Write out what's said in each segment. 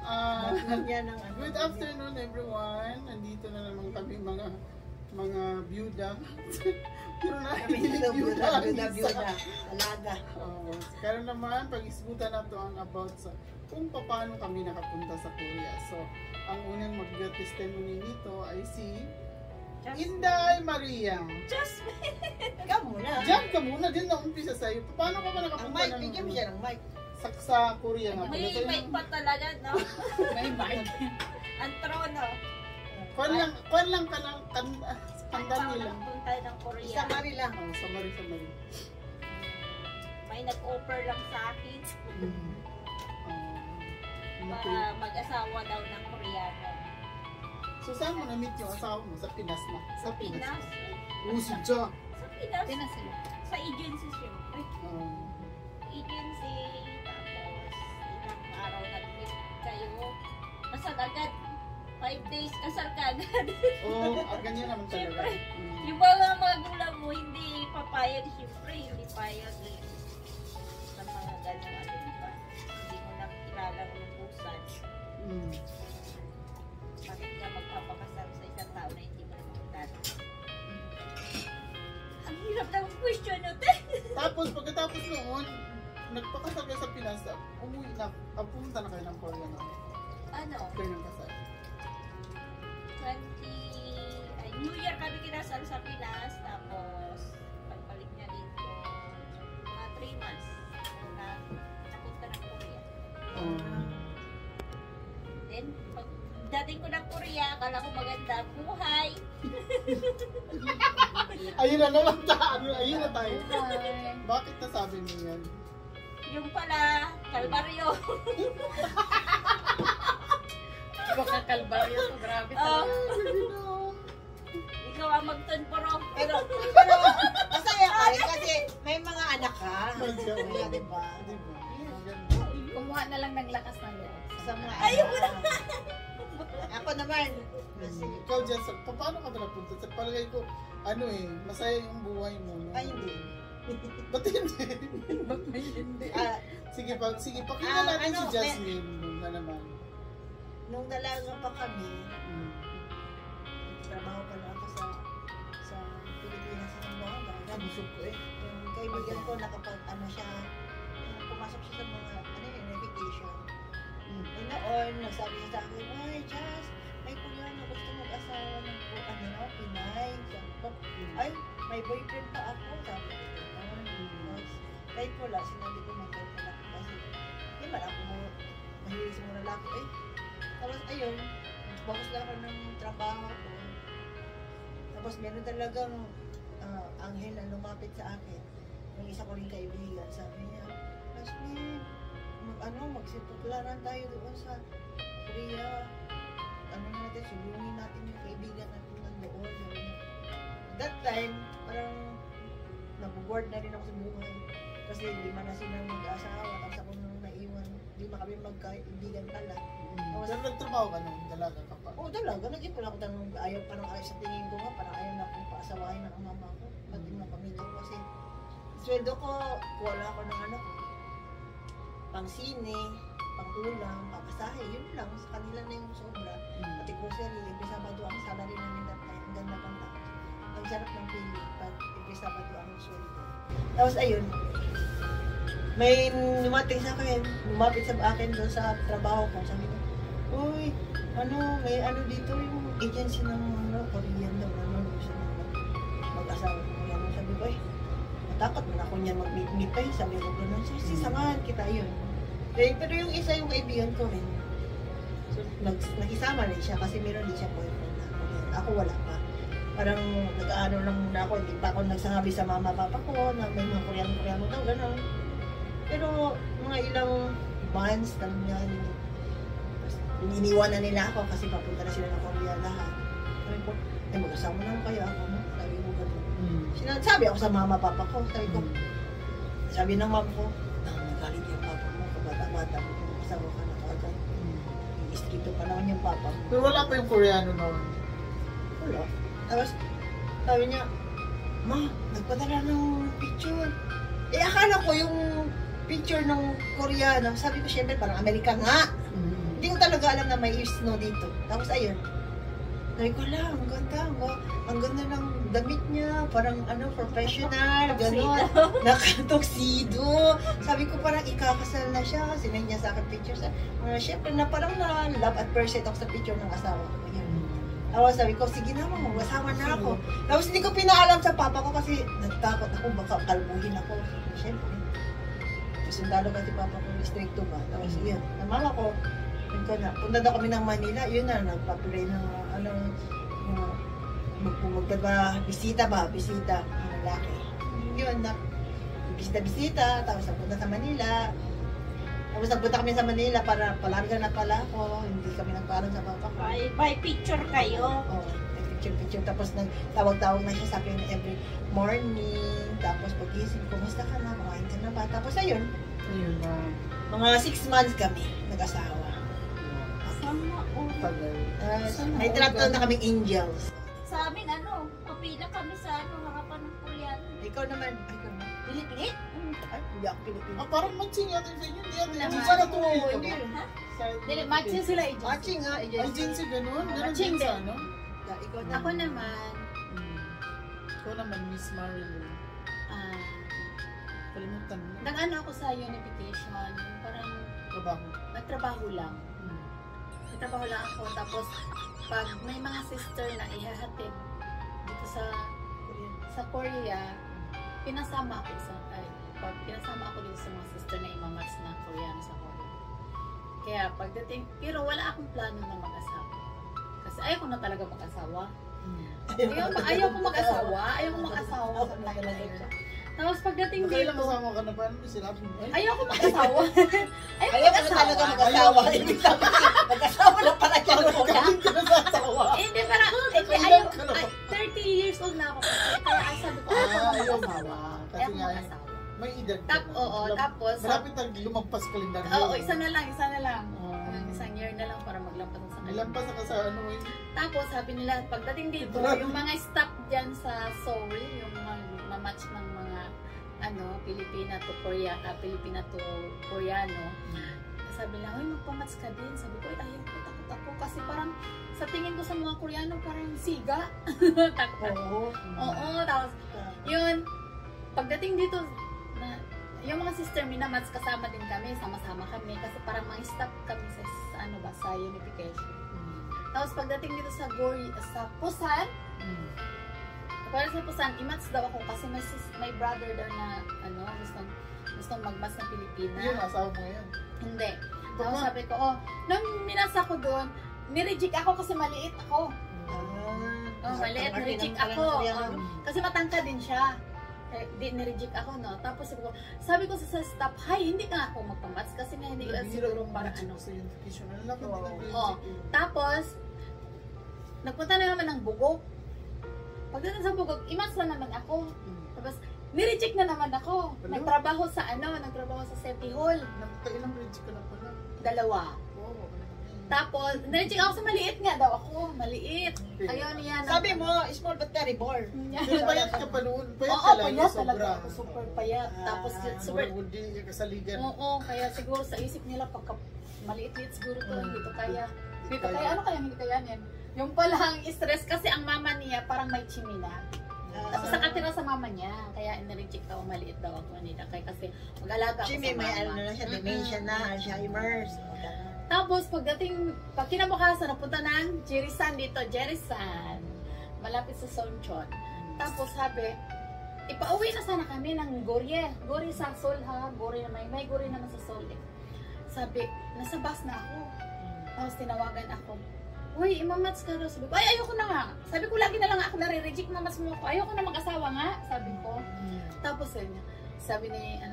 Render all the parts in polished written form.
Good afternoon everyone. Nandito na naman kami mga byuda. Pero na byuda. Alaga. Kaya naman pag-isbutan na to ang about sa kung paano kami nakapunta sa Korea. So, ang unang mag-testimony nito ay si Inday Maria. Jasmine! Ikaw muna. Diyan ka muna, din na umpisa sa'yo. Paano ka ba nakapunta ng bigyan mo siya ng mic. Sa Korea nga? May mic pa talaga, no? May mic. Ang trono. Kuwan lang ka lang, kanda nila. Punta ng Korea. Sa Mari lang. Sa Mari. May nag-offer lang sa akin. Mag-asawa daw ng Koreano. So saan mo na-meet yung asawa mo? Sa Pinas na? Sa Pinas. Usod siya. Sa Pinas. Sa agency siyempre. Agency. Tapos ilang araw nag-meet kayo. Kasal agad. 5 days kasal ka agad. Ganyan naman talaga. Siyempre. Yung mga magulang mo hindi papayag. Siyempre hindi payag sa mga gano'n. Diba? Hindi mo nakikilala ng lubusan. Bakit ka magpapakasal sa isang tao na hindi mo nakikilala? Ang hirap ng question nyo, te. Tapos pagkatapos noon, nagpakasal kayo sa Pinas, umuwi na, pumunta na kayo ng Korea na. Ano? Kayo ng kasal. New Year kami kinasal sa Pinas, tapos pagbalik niya dito, mga 3 months, napunta ng Korea. Then, dating ko ng Korea, akala ko maganda buhay. Ayun na naman ayun na tayo. Bakit nasabi mo yan? Yung pala, kalbaryo. Baka kalbaryo to, grabe talaga. Ikaw ang magtunpuro. Pero masaya ka rin kasi may mga anak ka. Kaya diba? Kumuha na lang ng lakas ng loob. Sa mga Ayoko na. Ako naman. Ikaw dyan, paano ka ba napunta? Sa palagay ko, masaya yung buhay mo. No? Ay, hindi. Ba't hindi? Ba't may hindi? Sige, pakinggan natin si Jasmine na naman. Nung dalaga pa kami, trabaho pa na ako sa Pilipinas sa Zamboanga. Nabusog ko eh. Yung kaibigan ko, siya, pumasok siya sa mga, navigation. Noon, nagsabi siya sa akin, ay, Jas, may kuya na gusto mag-asawa ng Pinay. Sabi ko, ay, may boyfriend pa ako. Sabi ko, kahit wala, sinabi ko mag-boyfriend ako kasi, di ba ako mahilig sa mga lalaki eh. Tapos, ayun, bawas lang ako ng trabaho ko. Tapos, meron talagang anghel na lumapit sa akin. Yung isa ko rin kaibigan, sabi niya, Jasmine, magsipuklaran tayo doon sa Korea. Sulungin natin yung kaibigan natin nandoon. That time, parang nabuboard na rin ako sa buhay. Kasi hindi man na silang mag-asawa, tapos ako nang naiwan. Hindi na kami magkaibigan pala. Pero nagtrabaho ka nung dalaga ka pa? Oo, dalaga. Nag-ipon ako tanong, parang ayaw sa tingin ko nga, parang ayaw na akong paasawahin ng mama ko. Pati ng pamilya ko kasi sweldo ko, wala ako ng pang sine, pang ulam, papasahe, yun lang. Sa kanila na yung sobra. Pati grocery, every Sabado ang salary namin that time. Ang ganda pang tao. Ang sarap ng pili pag every Sabado ang sweldo. Tapos ayun, may lumapit sa akin doon sa trabaho ko. Sabi ko, uy, may dito yung agency ng Korean daw. Gusto mag-asawa ko. Sabi ko, matakot man ako niya mag-meet pa. Sabi ko, gano'n. Samahan kita yun. Pero yung isa yung kaibigan ko rin. So, nakisama rin siya kasi meron din siya boyfriend na Korean. Ako wala pa. Parang nag-aano lang muna ako. Hindi pa ako nagsasabi sa mama-papa ko na may mga Koreano daw, gano'n. Pero mga ilang months na yan, iniwan na nila ako kasi papunta na sila ng Korea lahat. Sabi ko, mag-asama na kaya ako. Sabi ko gano'n. Sinasabi ako sa mama-papa ko. Sabi ng mama ko, nagalit yung papa mo, kabata-bata mo, asawa ka na kagad. Istrito pa naman yung papa mo. Pero wala pa yung Koreano noon? Wala. Tapos, sabi niya, Ma, nagpadala ng picture. Akala ko yung picture ng Koreano. Sabi ko, syempre, parang Amerika nga. Hindi ko talaga talaga alam na may snow dito. Tapos ayun, sabi ko lang, ang ganda ng damit niya, parang professional, gano'n, nakatoksido. Sabi ko parang ikakasal na siya, sinend niya sa akin pictures. Siyempre na parang na love at first sight ako sa picture ng asawa ko. Tapos sabi ko, sige na mo, asawa na ako. Tapos hindi ko pinaalam sa papa ko kasi nagtakot ako, baka kalbuhin ako. Siyempre, sundalo kasi papa ko, stricto ba? Tapos yun, ang mama ko, punta daw kami ng Manila, yun na, nagpa-pray ng bisita, ang lalaki. Yun, bisita, tapos nagpunta sa Manila. Tapos nagpunta kami sa Manila para palarga na pala ako, hindi kami nagparang sa papa ko. By picture kayo. Oo, picture. Tapos nagtawag-tawag na siya sa akin every morning. Tapos pagising, kumusta ka na, kumain ka na ba? Tapos ayun, mga 6 months kami nag-asawa. May tinatawag na kaming angels. Sa amin, kapila kami sa harapan ng Korean. Ikaw naman, Pilipinit? Ay, hindi ako Pilipinit. Parang matching yata sa inyo. Hindi Naman. sana tuloy ka Hindi. ba? Dili, matching sila agency. Matching nga, Agency ganun? Ganun Matching din sa din. ano? Ikaw na. Ako naman, Ikaw naman, Miss Marilyn. Kalimutan mo. nag-ano ako sa unification, parang Trabaho. nagtrabaho lang. Nagtrabaho lang ako, tapos pag may mga sister na ihahatid dito sa Korea, pinasama ako pag pinasama ako dito sa mga sister na imamats na Koreano sa Korea. Kaya pagdating, pero wala akong plano na mag-asawa. Kasi ayaw ko na talaga mag-asawa. Ayaw ko mag-asawa. Tapos pagdating Kailan dito, kasama ka na ba? Ano sinabi mo? ayaw ko mag-asawa. Ayaw ko na talaga mag-asawa. Ibig sabihin, mag-asawa na pala siya. Pagkain ka na sa asawa. Hindi, parang, ayaw, 30 years old na ako. Kaya sabi ko, ayaw ko Ayaw mag-asawa. Kasi Ayaw ko nga, mag-asawa. may edad ka na. Oo, tapos, Malapit na lumagpas kalendaryo. oo, isa na lang. Isang year na lang para maglampas sa kanila. Nilampas na ka sa ano eh. Tapos sabi nila, pagdating dito, yung mga stop dyan sa Seoul, yung match ng mga Pilipina to Korea, Pilipina to Koreano, sabi lang, uy, magpamatch ka din. Sabi ko, ayaw ko, takot ako. Kasi parang, sa tingin ko sa mga Koreano, parang siga. Takot ako. Oo, tapos, yun, pagdating dito, yung mga sister minamatch kasama din kami, sama-sama kami, kasi parang mga stop kami sa unification. Tapos pagdating dito sa Busan, para sa Busan, i-match daw ako kasi may brother daw na gustong mag-match ng Pilipina. Yung asawa mo yan. Hindi. Tapos sabi ko, nung minasa ko doon, nireject ako kasi maliit ako. Maliit, nireject ako. Kasi matangka din siya. Nireject ako, no? Tapos sabi ko sa staff, hi, hindi ka ako magpamatch kasi nga hindi lang siguro para ano. Sa unification. Ano lang Tapos, nagpunta na naman ng Bugok. Pagdating sa Bugok, i-match na naman ako. Tapos, nireject na naman ako. Nagtrabaho sa City Hall. Ilang reject ka na pala? 2. Tapos, nireject ako sa maliit nga daw ako. Maliit. Ayaw niya. Sabi mo, small but terrible. Pero payat ka pa noon. Payat Oo, ka lang. payat Sobra. talaga ako. Super payat. Tapos, super... Hindi ka kasaligan. Oo, kaya siguro sa isip nila, pagka maliit-liit siguro to, hindi to kaya. Hindi to kaya, ano kaya hindi kayanin? Yung pala ang stress kasi ang mama niya parang may chimina. Tapos nakatira sa mama niya, kaya inireject ako, maliit daw ako nila. Kaya kasi mag-alaga ako sa mama. May na siya, dementia na, Alzheimer's. Tapos pag kinabukasan, napunta ng Jerisan dito, Jerisan. Malapit sa Sonchon. Tapos sabi, ipauwi na sana kami ng Goryeo. Goryeo sa Seoul ha, Goryeo na may Goryeo naman sa Seoul eh. Sabi, nasa bus na ako. Tapos tinawagan ako. Uy, imamatch ka daw. Sabi ko, ay, ayoko na nga. Sabi ko, lagi na lang ako nare-reject, mamatch mo ako. Ayoko na mag-asawa nga, sabi ko. Tapos, sabi ni,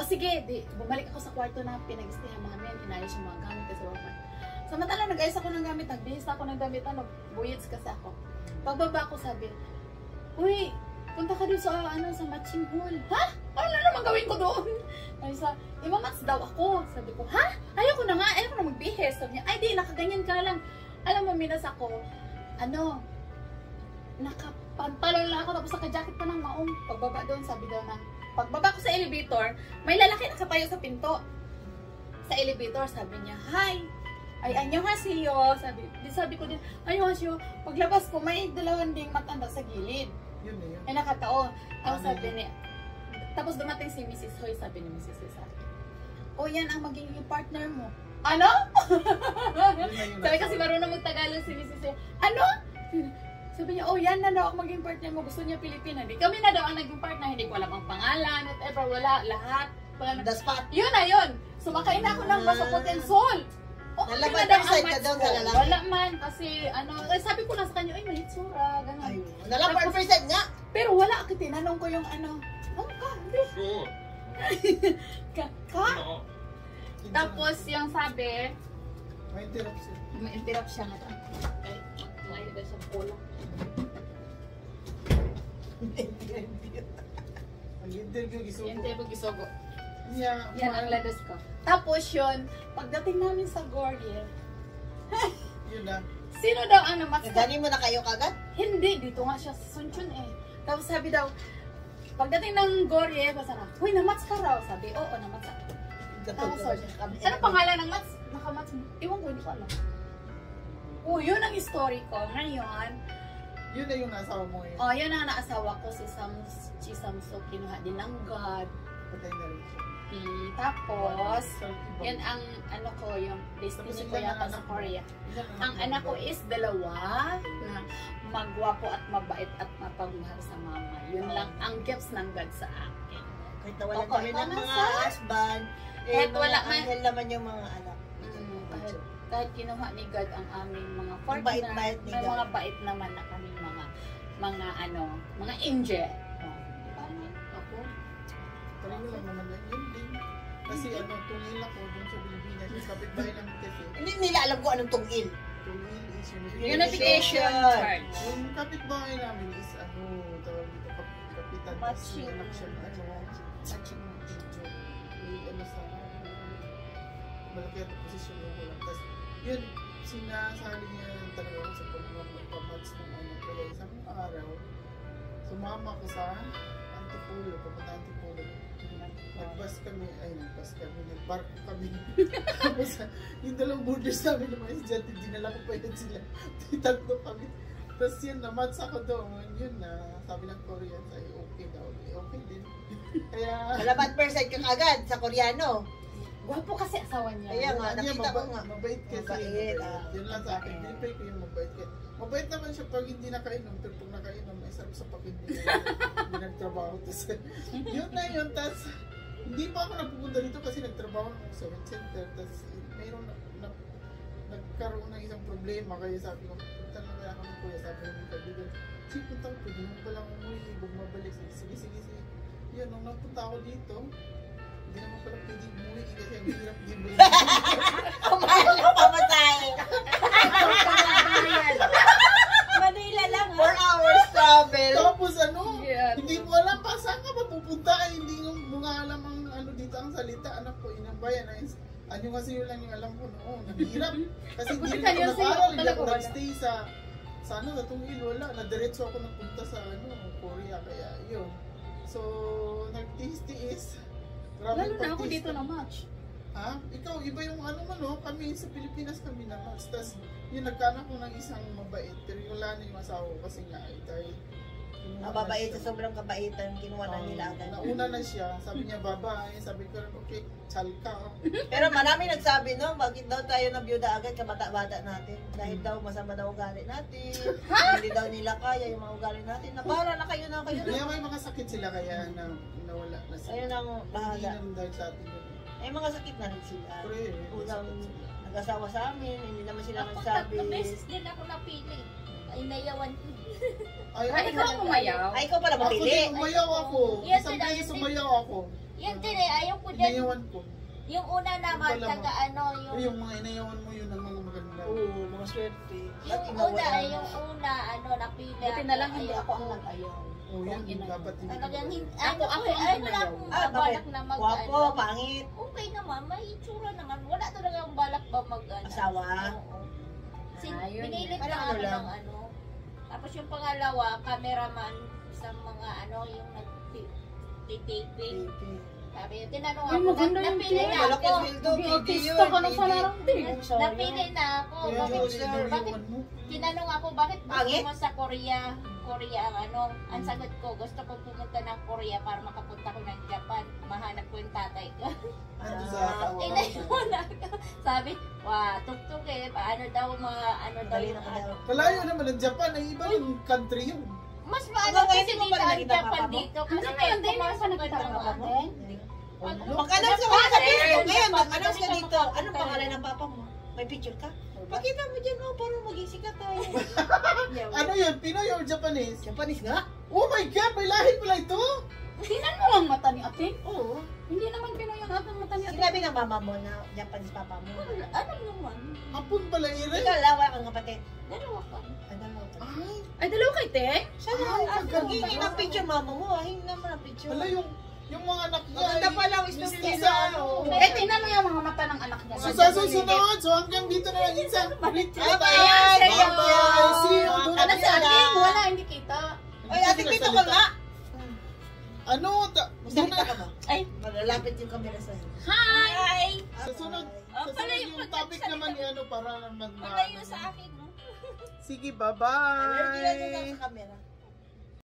sige, bumalik ako sa kwarto na pinag-istihan namin. Inayos yung mga gamit kasi wala. Samantala, nag-ayos ako ng gamit, nagbihis ako ng gamit, buyits kasi ako. Pagbaba ko, sabi, uy, punta ka doon sa, sa matching hall. Ha? Ano naman gawin ko doon? Imamatch daw ako. Sabi ko, ha? Ayoko na nga, ayoko na magbihis. Sabi niya, ay di, nakaganyan ka lang. Alam mo, minas ako, nakapantalon lang ako, tapos naka-jacket pa ng maong. Pagbaba doon, sabi daw na, pagbaba ko sa elevator, may lalaki nakatayo sa pinto. Sa elevator, sabi niya, hi, Ay, annyeonghaseyo. Sabi ko din, annyeonghaseyo. Paglabas ko, may dalawang ding matanda sa gilid. Yun na yun. Ay, nakataon. Ang Ano sabi yun? ni, tapos dumating si Mrs. Hoy, sabi ni Mrs. Hoy sa akin, o yan ang magiging partner mo. Ano? Yun na yun. Sabi kasi marunong magtagalog si Mrs. Hoy. Ano? Sabi niya, oh yan na daw ang maging partner mo. Gusto niya Pilipina. Di kami na daw ang naging partner. Hindi ko alam ang pangalan, whatever, wala, lahat. The spot. Yun na yun. Sumakay na ako ng bus of Potensol. Okay Nalaban na daw ka ang ka match daw ko. sa lalaki. Wala man, kasi ano, eh, sabi ko na sa kanya, ay may hitsura, gano'n. Ayun. Nalaban percent nga. Pero wala, kasi tinanong ko yung ano, ano ka? Hindi. Sure. Ka? No. Tapos yung sabi, May interruption. may interrupt siya nga. Ay, layo daw sa pula. Ang interview gisugo. Yan tayo gisogo. Yeah, Yan ang lados ko. Tapos yun, pagdating namin sa Gorgie, Yun na. sino daw ang namatch? Nagani mo na kayo kagad? Hindi, dito nga siya sa Sunchon eh. Tapos sabi daw, pagdating ng Gorgie, basta na, huy, namatch ka raw. Sabi, oo, namatch ako. Tapos sabi, anong pangalan ng match? Nakamatch mo? Iwan ko, hindi ko alam. Oh, yun ang story ko. Ngayon, Yun na yung asawa mo yun. oh, yun ang naasawa ko, si Samso, kinuha din ng God. Patay na rin siya. Tapos, Sa ibang- yan ang ano ko, yung destiny Tapos ko ilan ang yata sa anak mo? Korea. Ilan Ang anak ko is dalawa na magwapo at mabait at mapagmahal sa mama. Yun lang ang gifts ng God sa akin. Kahit na wala Opo, kami ikaw ng na, mga sir. husband, Kahit mga wala man. anghel naman yung mga anak. Kahit kinuha ni God ang aming mga Ang partner, bait-bait ni may God. mga bait naman na kami mga angel. Oh, paano yun? Ako? Pareho lang naman yan. Yun din. Kasi tungil ako dun sa Pilipinas. Yung kapitbahay namin kasi. Hindi nila alam kung anong tungil. Tungil is Unification Church. Yung kapitbahay namin is tawag dito, kapitan. Matching. Anak siya na matching video. May sa malaki at posisyon yung kulang. Tapos yun, sinasali niya talaga ako sa pag-match ng kaya isang araw, sumama ko sa Antipolo, papunta Antipolo. Nagbarko kami. Tapos yung dalawang borders namin ng mga estudyante, dinala ko pa yun sila. Tatlo kami. Tapos yun, na-match ako doon. Yun na, sabi ng Koreans ay okay daw. Okay din. Kaya, Alabat percent ka kagad sa Koreano. Gwapo kasi asawa niya. Kaya nga, niya, nakita ko nga. mabait kasi. Mabait, Yun lang sa akin. mabait. Pinipray ko yung mabait. Mabait naman siya pag hindi nakainom. Pero pag nakainom, may sarap sa pakindi. Hindi nagtrabaho. Tapos, yun na yun. Tapos, hindi pa ako napupunta dito kasi nagtrabaho ng 7 center. Tapos, mayroon nagkaroon ng isang problema. Kaya sabi ko, punta na kaya ako ng kuya. Sabi ko ng kaibigan, sige, punta ko. Pwede mo palang umuwi. Bumabalik. Sige. Yun, nung napunta ako dito, hindi naman pala pwede umuwi kasi ang hirap din mo. Kumahal na pamatay. Manila lang 4 hours travel. Tapos Yeah. hindi mo alam pa saan ka mapupunta hindi mo nga alam ang dito ang salita. Anak ko, inang bayan. Kasi yun lang yung alam ko noon. Naghirap. Kasi hindi rin ako nag-aral. Hindi ako nag-stay sa Tungil. Wala. Nadiretso ako nagpunta sa Korea. Kaya yun. So, nagtiis-tiis. Grabe Lalo na ako pagtiis. dito na match. Ha? Ikaw, iba yung kami sa Pilipinas kami na match. Tapos, yun, nagkaanak ko ng isang mabait. Pero wala na yung asawa ko kasi nga, dahil Mababait sa sobrang kabaitan, kinuha na nila agad. Nauna na siya, sabi niya babay, sabi ko okay, tsal ka. Pero marami nagsabi, no, bakit daw tayo nabiyuda agad kabata-bata natin? Dahil daw masama daw ugali natin. Hindi daw nila kaya yung mga ugali natin. Nabara na kayo na. Kaya may mga sakit sila kaya na nawala na sila. Ayun ang Hindi bahala. naman dahil sa atin yun. Ay, mga sakit na rin sila. Pre, Unang nag-asawa sa amin, hindi naman sila Ako nagsabi. 3 beses din ako napili. Ay, nayawan ko. Ay, Ikaw ang umayaw. Ay, ikaw pala Ako din, mapili. umayaw ako. Yes, Isang sila, beses yes, umayaw ako. Yan din eh, ayaw ko dyan. Inayawan ko. Yung una naman, Wala taga yung... Yung mga inayawan mo yun ang mga maganda. Oo, mga swerte. At Yung inawalan. una, napili Buti na lang hindi ayaw ako ang nag-ayaw. Oo, yan, Yung inayawan. dapat hindi. Talagang hindi. Ako ang Wala inayaw. akong Ah, balak bakit? na mag Guwapo, pangit. Okay naman, may itsura naman. Wala talaga ang balak ba mag Asawa? Oo. Ayun. Pinilit Parang na ano ako lang. ng ano. Tapos yung pangalawa, cameraman sa mga yung nag-taping. Sabi, tinanong Ay, ako, maganda yung napili cake. na Wala ako. ka sweldo, Yung hindi artista yun. ka na sa larang din. Napili na ako. Bakit, tinanong ako, bakit gusto Pangit? mo sa Korea ang ano? Ang sagot ko, gusto ko pumunta ng Korea para makapunta ko ng Japan. Mahanap ko yung tatay ko. Ano sa tawa Inayon ako. Sabi, wah, tuktok eh. Ano daw Dali yung naman ano. daw. Kalayo naman ang Japan, ay iba yung country yun. Mas Hanggang maano ngayon kasi mo dito ba ang nakita Japan papa mo? dito. Kasi Hanggang kaya ngayon, din pumasok naman ka nakita ng papa ano. mo? Mag-announce ka mga Facebook ngayon, mag-announce ka dito. Anong pangalan ng papa mo? May picture ka? Pakita mo dyan, oh, para maging sikat tayo. Ano yun? Pinoy or Japanese? Japanese nga? Oh my God! May lahi pala ito! Tingnan mo ang mata ni ate. Oo. Hindi naman Pinoy ang mata ni ate. Sinabi ng mama mo na Japanese papa mo. Ano naman? Hapon pala ire. Ikaw, lawa kang kapatid. Dalawa ka. Ano mo? Ay, Ay, dalawa kay te? Sana, hingi ng picture mama mo, hingi naman ang picture. pala yung mga anak niya. Maganda ay- pa lang, gusto Miss niya Tisa, sa ano? Eh, tingnan mo yung mga mata ng anak niya. So sa susunod, so hanggang dito na lang Insan. Bye-bye! Bye-bye! See you! Ano si ate? Wala, hindi kita. Ay, ate, dito ka nga! Ano? Magsalita ka ba? Ay, Malalapit yung camera sa'yo. Hi! hi! Sa sunod, Oh, sa pala sunod yung yung topic pagkaksalita. naman ni ano para naman Malayo sa akin, no? Sige, Alergy lang bye-bye! sa camera.